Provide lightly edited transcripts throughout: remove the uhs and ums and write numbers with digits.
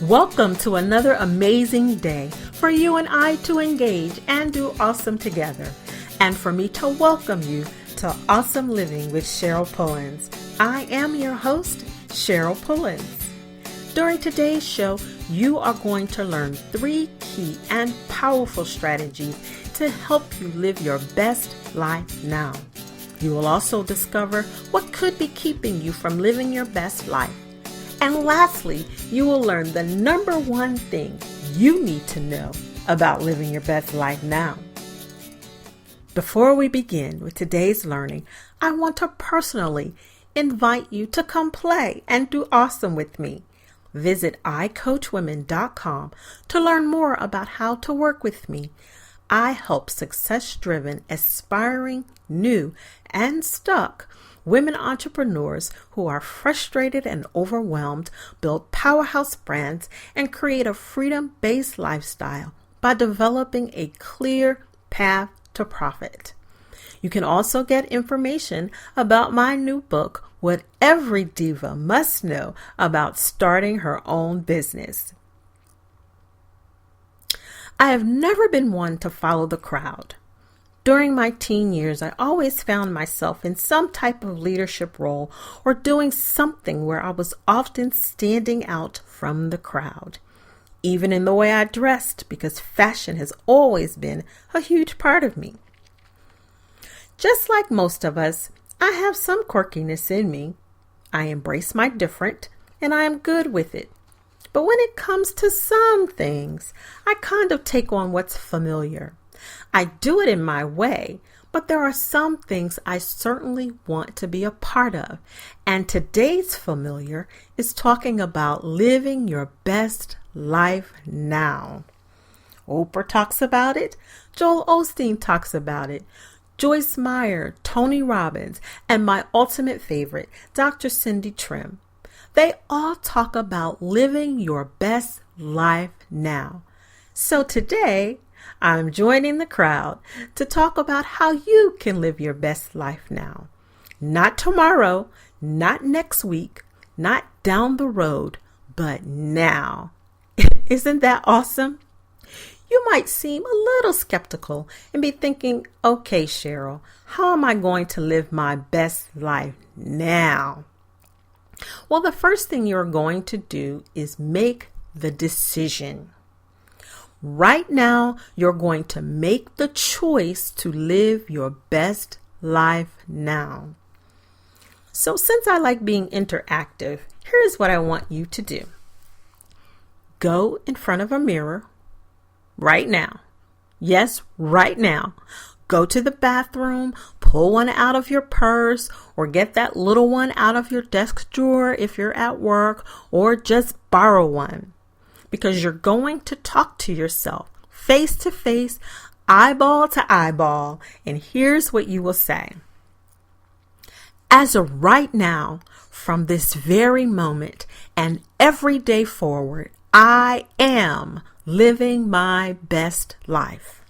Welcome to another amazing day for you and I to engage and do awesome together, and for me to welcome you to Awesome Living with Cheryl Pullins. I am your host, Cheryl Pullins. During today's show, you are going to learn 3 key and powerful strategies to help you live your best life now. You will also discover what could be keeping you from living your best life. And lastly, you will learn the number 1 thing you need to know about living your best life now. Before we begin with today's learning, I want to personally invite you to come play and do awesome with me. Visit iCoachWomen.com to learn more about how to work with me. I help success-driven, aspiring, new, and stuck women entrepreneurs who are frustrated and overwhelmed build powerhouse brands and create a freedom-based lifestyle by developing a clear path to profit. You can also get information about my new book, What Every Diva Must Know About Starting Her Own Business. I have never been one to follow the crowd. During my teen years, I always found myself in some type of leadership role or doing something where I was often standing out from the crowd, even in the way I dressed, because fashion has always been a huge part of me. Just like most of us, I have some quirkiness in me. I embrace my different, and I am good with it. But when it comes to some things, I kind of take on what's familiar. I do it in my way, but there are some things I certainly want to be a part of. And today's familiar is talking about living your best life now. Oprah talks about it. Joel Osteen talks about it. Joyce Meyer, Tony Robbins, and my ultimate favorite, Dr. Cindy Trim. They all talk about living your best life now. So today, I'm joining the crowd to talk about how you can live your best life now. Not tomorrow, not next week, not down the road, but now. Isn't that awesome? You might seem a little skeptical and be thinking, okay, Cheryl, how am I going to live my best life now? Well, the first thing you're going to do is make the decision. Right now, you're going to make the choice to live your best life now. So since I like being interactive, here's what I want you to do. Go in front of a mirror right now. Yes, right now. Go to the bathroom, pull one out of your purse, or get that little one out of your desk drawer if you're at work, or just borrow one. Because you're going to talk to yourself face to face, eyeball to eyeball, and here's what you will say. As of right now, from this very moment and every day forward, I am living my best life.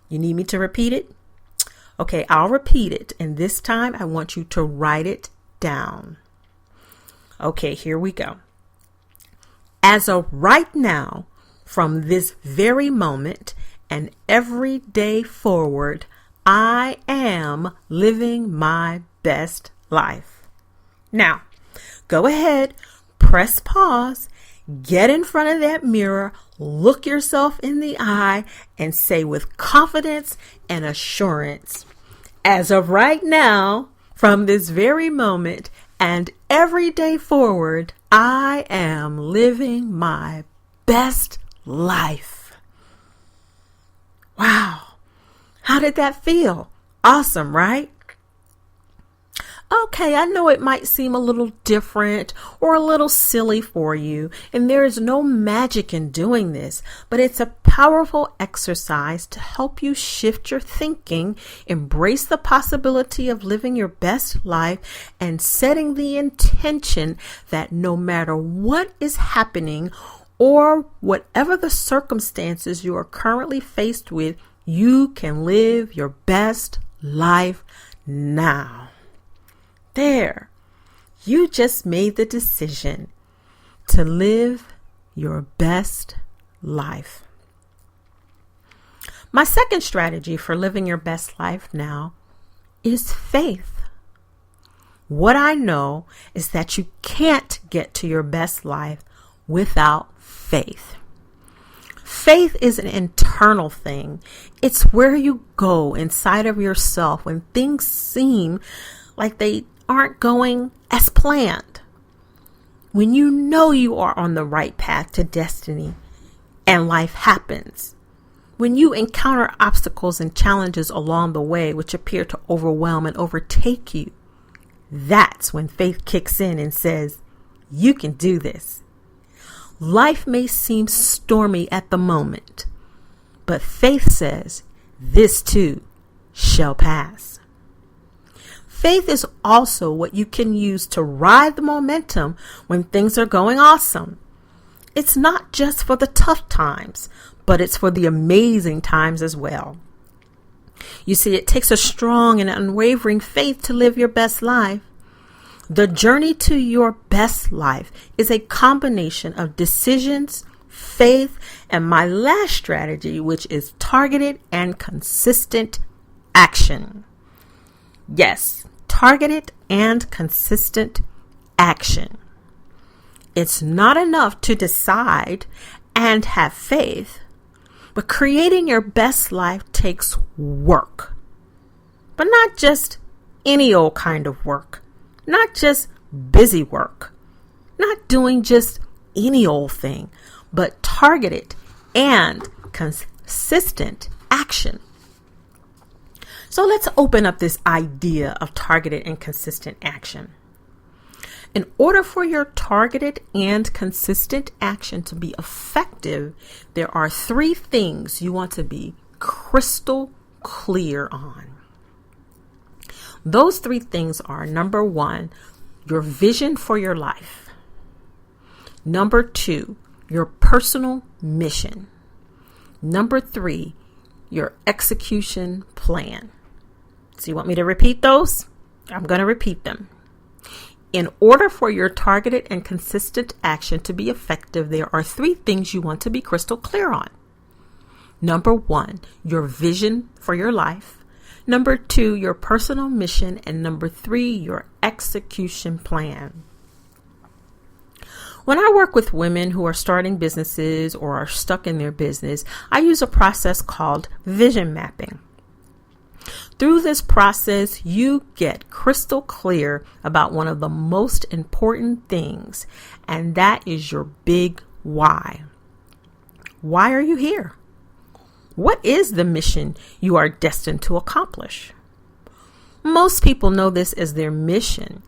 You need me to repeat it? Okay, I'll repeat it, and this time I want you to write it down. Okay, here we go. As of right now, from this very moment and every day forward, I am living my best life. Now, go ahead, press pause, get in front of that mirror, look yourself in the eye, and say with confidence and assurance, as of right now, from this very moment and every day forward, I am living my best life. Wow. How did that feel? Awesome, right? Okay, I know it might seem a little different or a little silly for you, and there is no magic in doing this, but it's a powerful exercise to help you shift your thinking, embrace the possibility of living your best life, and setting the intention that no matter what is happening or whatever the circumstances you are currently faced with, you can live your best life now. There, you just made the decision to live your best life. My second strategy for living your best life now is faith. What I know is that you can't get to your best life without faith. Faith is an internal thing. It's where you go inside of yourself when things seem like they aren't going as planned. When you know you are on the right path to destiny and life happens. When you encounter obstacles and challenges along the way which appear to overwhelm and overtake you, that's when faith kicks in and says, you can do this. Life may seem stormy at the moment, but faith says, this too shall pass. Faith is also what you can use to ride the momentum when things are going awesome. It's not just for the tough times, but it's for the amazing times as well. You see, it takes a strong and unwavering faith to live your best life. The journey to your best life is a combination of decisions, faith, and my last strategy, which is targeted and consistent action. Yes, targeted and consistent action. It's not enough to decide and have faith, but creating your best life takes work. But not just any old kind of work, not just busy work, not doing just any old thing, but targeted and consistent action. So let's open up this idea of targeted and consistent action. In order for your targeted and consistent action to be effective, there are 3 things you want to be crystal clear on. Those 3 things are: number 1, your vision for your life. Number 2, your personal mission. Number 3, your execution plan. So you want me to repeat those? I'm going to repeat them. In order for your targeted and consistent action to be effective, there are 3 things you want to be crystal clear on. Number 1, your vision for your life. Number 2, your personal mission. And number 3, your execution plan. When I work with women who are starting businesses or are stuck in their business, I use a process called vision mapping. Through this process, you get crystal clear about one of the most important things, and that is your big why. Why are you here? What is the mission you are destined to accomplish? Most people know this as their mission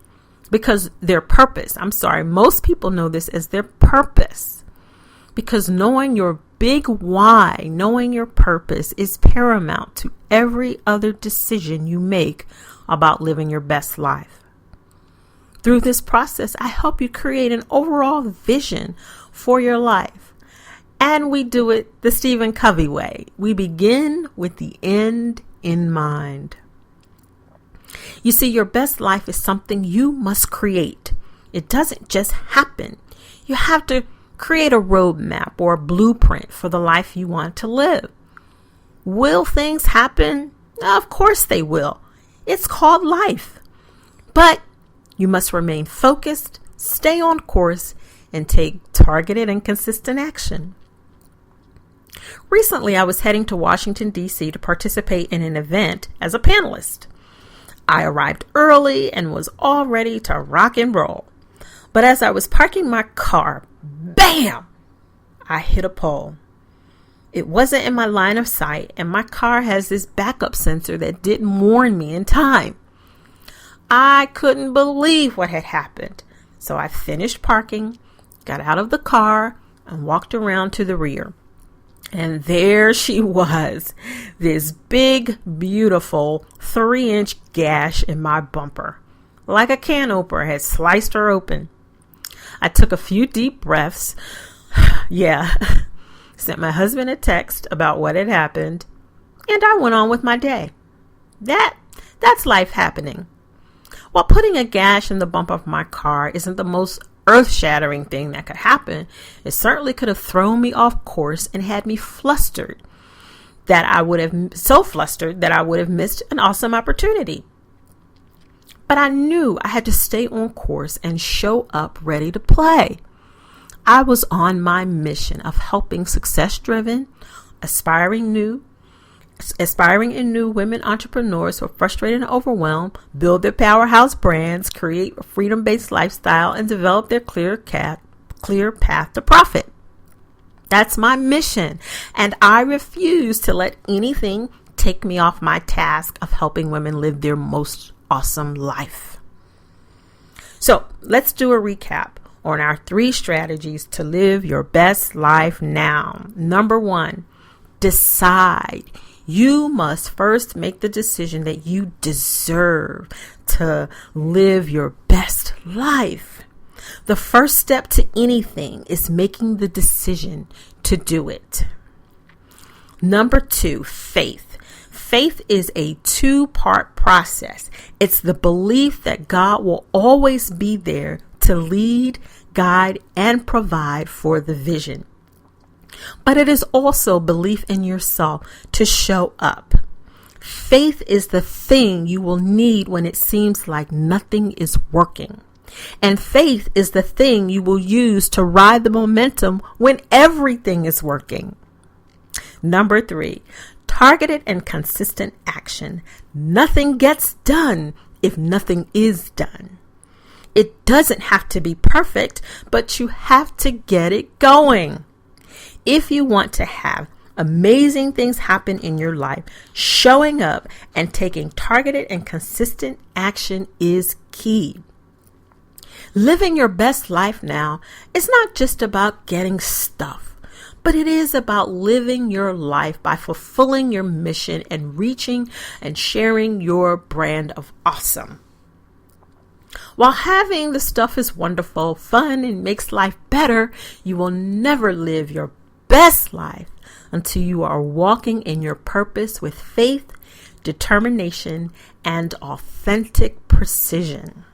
because most people know this as their purpose, because knowing your big why, knowing your purpose is paramount to every other decision you make about living your best life. Through this process, I help you create an overall vision for your life. And we do it the Stephen Covey way. We begin with the end in mind. You see, your best life is something you must create. It doesn't just happen. You have to create a roadmap or a blueprint for the life you want to live. Will things happen? Of course they will. It's called life. But you must remain focused, stay on course, and take targeted and consistent action. Recently, I was heading to Washington, D.C. to participate in an event as a panelist. I arrived early and was all ready to rock and roll. But as I was parking my car, bam! I hit a pole. It wasn't in my line of sight, and my car has this backup sensor that didn't warn me in time. I couldn't believe what had happened. So I finished parking, got out of the car, and walked around to the rear. And there she was, this big, beautiful 3-inch gash in my bumper. Like a can opener had sliced her open. I took a few deep breaths. Sent my husband a text about what had happened, and I went on with my day. That's life happening. While putting a gash in the bumper of my car isn't the most earth-shattering thing that could happen. It certainly could have thrown me off course and had me flustered that I would have missed an awesome opportunity. But I knew I had to stay on course and show up ready to play. I was on my mission of helping success-driven, aspiring and new women entrepreneurs who are frustrated and overwhelmed build their powerhouse brands, create a freedom-based lifestyle, and develop their clear path to profit. That's my mission, and I refuse to let anything take me off my task of helping women live their most awesome life. So let's do a recap on our 3 strategies to live your best life now. Number 1, decide. You must first make the decision that you deserve to live your best life. The first step to anything is making the decision to do it. Number 2, faith. Faith is a 2-part process. It's the belief that God will always be there to lead, guide, and provide for the vision. But it is also belief in yourself to show up. Faith is the thing you will need when it seems like nothing is working. And faith is the thing you will use to ride the momentum when everything is working. Number 3, targeted and consistent action. Nothing gets done if nothing is done. It doesn't have to be perfect, but you have to get it going. If you want to have amazing things happen in your life, showing up and taking targeted and consistent action is key. Living your best life now is not just about getting stuff, but it is about living your life by fulfilling your mission and reaching and sharing your brand of awesome. While having the stuff is wonderful, fun, and makes life better, you will never live your best life until you are walking in your purpose with faith, determination, and authentic precision.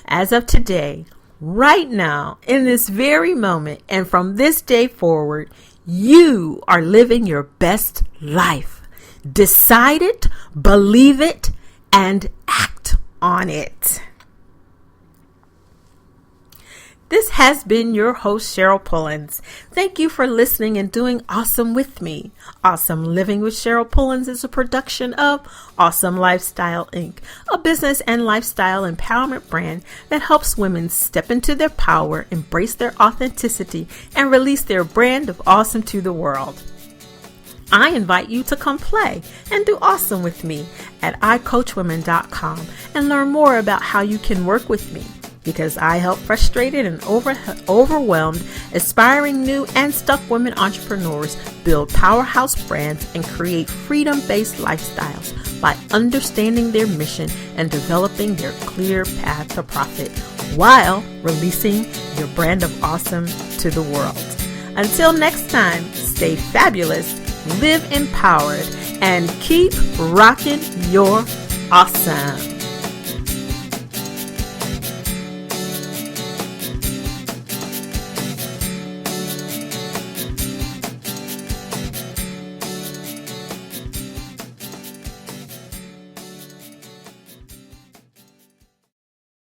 As of today, right now, in this very moment, and from this day forward, you are living your best life. Decide it, believe it, and act on it. This has been your host, Cheryl Pullins. Thank you for listening and doing awesome with me. Awesome Living with Cheryl Pullins is a production of Awesome Lifestyle Inc., a business and lifestyle empowerment brand that helps women step into their power, embrace their authenticity, and release their brand of awesome to the world. I invite you to come play and do awesome with me at iCoachWomen.com and learn more about how you can work with me. Because I help frustrated and overwhelmed, aspiring new and stuck women entrepreneurs build powerhouse brands and create freedom-based lifestyles by understanding their mission and developing their clear path to profit while releasing your brand of awesome to the world. Until next time, stay fabulous, live empowered, and keep rocking your awesome.